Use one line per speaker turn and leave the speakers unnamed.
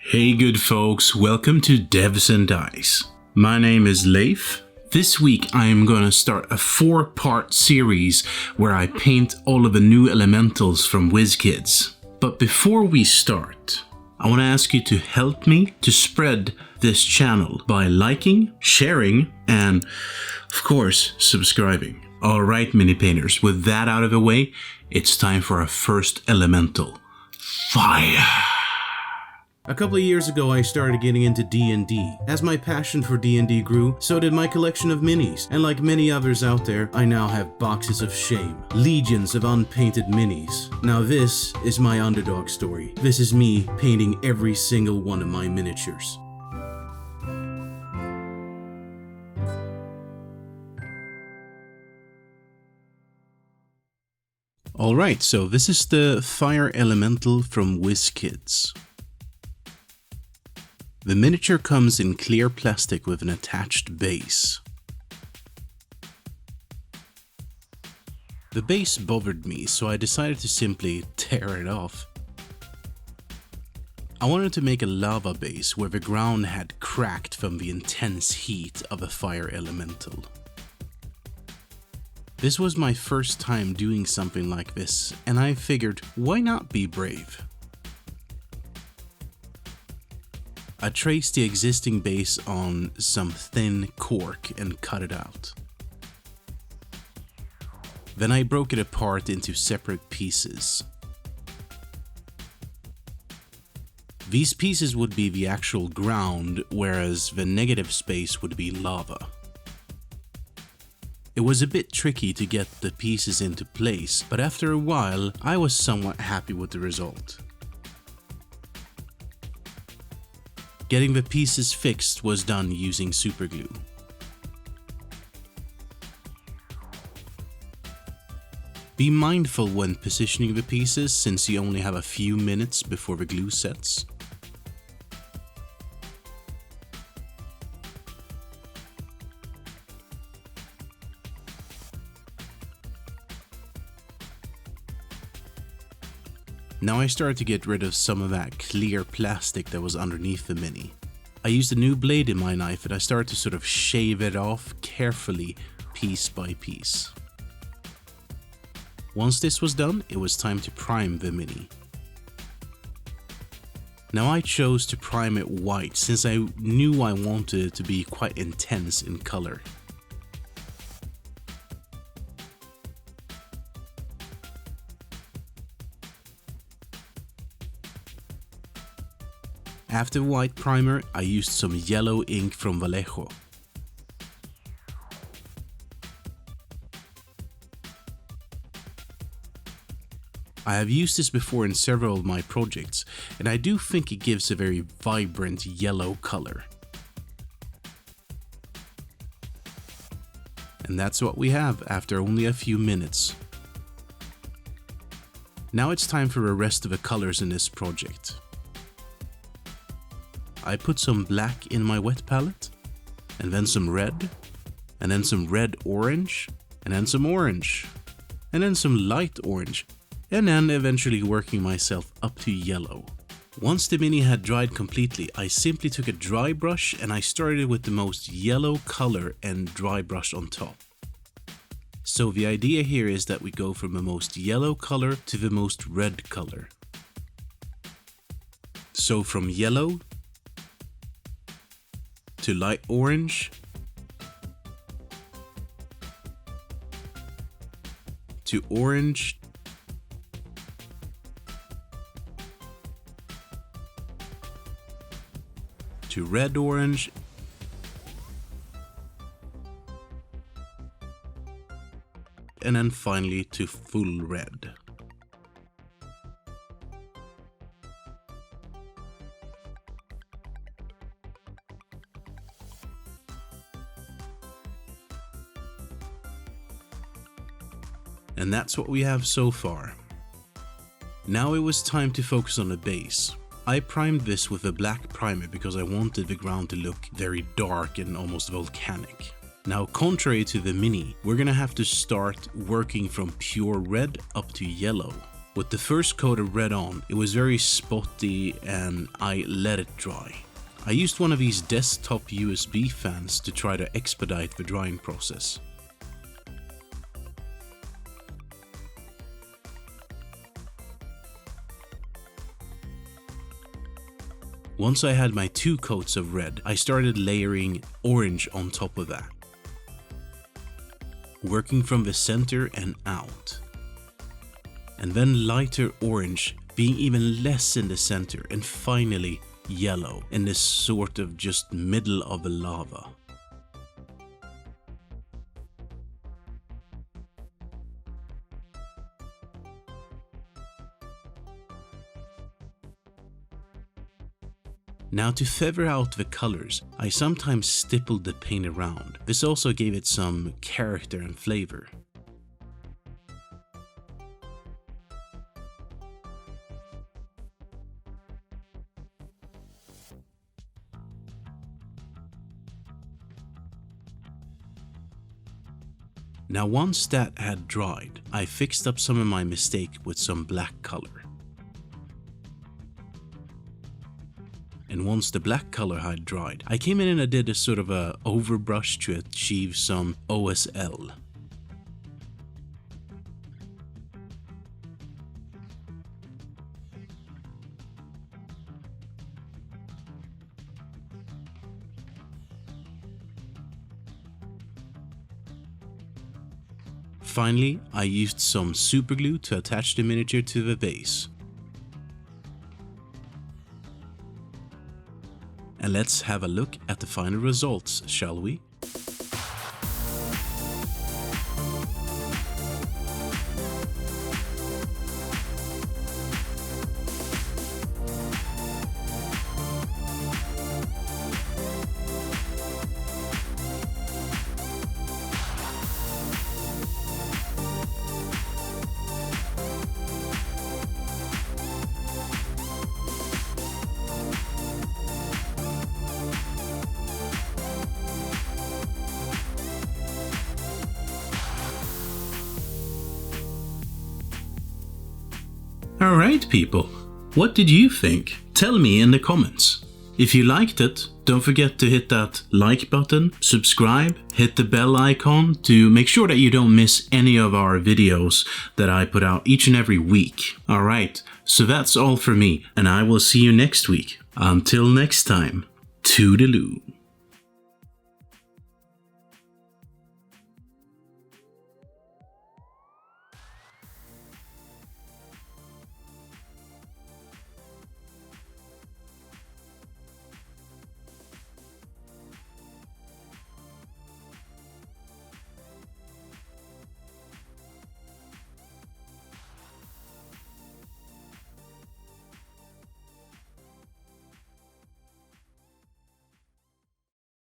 Hey good folks, welcome to Devs and Dice. My name is Leif. This week I am going to start a 4-part series where I paint all of the new elementals from Wizkids. But before we start, I want to ask you to help me to spread this channel by liking, sharing, and of course subscribing. Alright mini painters, with that out of the way, it's time for our first elemental. Fire!
A couple of years ago I started getting into D&D. As my passion for D&D grew, so did my collection of minis, and like many others out there, I now have boxes of shame. Legions of unpainted minis. Now this is my underdog story. This is me painting every single one of my miniatures. Alright, so this is the Fire Elemental from Wizkids. The miniature comes in clear plastic with an attached base. The base bothered me, so I decided to simply tear it off. I wanted to make a lava base where the ground had cracked from the intense heat of a fire elemental. This was my first time doing something like this, and I figured, why not be brave? I traced the existing base on some thin cork and cut it out. Then I broke it apart into separate pieces. These pieces would be the actual ground, whereas the negative space would be lava. It was a bit tricky to get the pieces into place, but after a while, I was somewhat happy with the result. Getting the pieces fixed was done using superglue. Be mindful when positioning the pieces, since you only have a few minutes before the glue sets. Now I started to get rid of some of that clear plastic that was underneath the mini. I used a new blade in my knife and I started to sort of shave it off carefully, piece by piece. Once this was done, it was time to prime the mini. Now I chose to prime it white since I knew I wanted it to be quite intense in color. After white primer, I used some yellow ink from Vallejo. I have used this before in several of my projects, and I do think it gives a very vibrant yellow color. And that's what we have after only a few minutes. Now it's time for the rest of the colors in this project. I put some black in my wet palette, and then some red, and then some red-orange, and then some orange, and then some light orange, and then eventually working myself up to yellow. Once the mini had dried completely, I simply took a dry brush and I started with the most yellow color and dry brush on top. So the idea here is that we go from the most yellow color to the most red color. So from yellow to light orange, to orange, to red orange, and then finally to full red. And that's what we have so far. Now it was time to focus on the base. I primed this with a black primer because I wanted the ground to look very dark and almost volcanic. Now, contrary to the mini, we're gonna have to start working from pure red up to yellow. With the first coat of red on, it was very spotty and I let it dry. I used one of these desktop USB fans to try to expedite the drying process. Once I had my 2 coats of red, I started layering orange on top of that, working from the center and out. And then lighter orange, being even less in the center, and finally yellow in this sort of just middle of the lava. Now to feather out the colors, I sometimes stippled the paint around. This also gave it some character and flavor. Now once that had dried, I fixed up some of my mistake with some black color. And once the black color had dried, I came in and I did a sort of a overbrush to achieve some OSL. Finally, I used some superglue to attach the miniature to the base. And let's have a look at the final results, shall we?
Alright people, what did you think? Tell me in the comments. If you liked it, don't forget to hit that like button, subscribe, hit the bell icon to make sure that you don't miss any of our videos that I put out each and every week. Alright, so that's all for me, and I will see you next week. Until next time, toodaloo.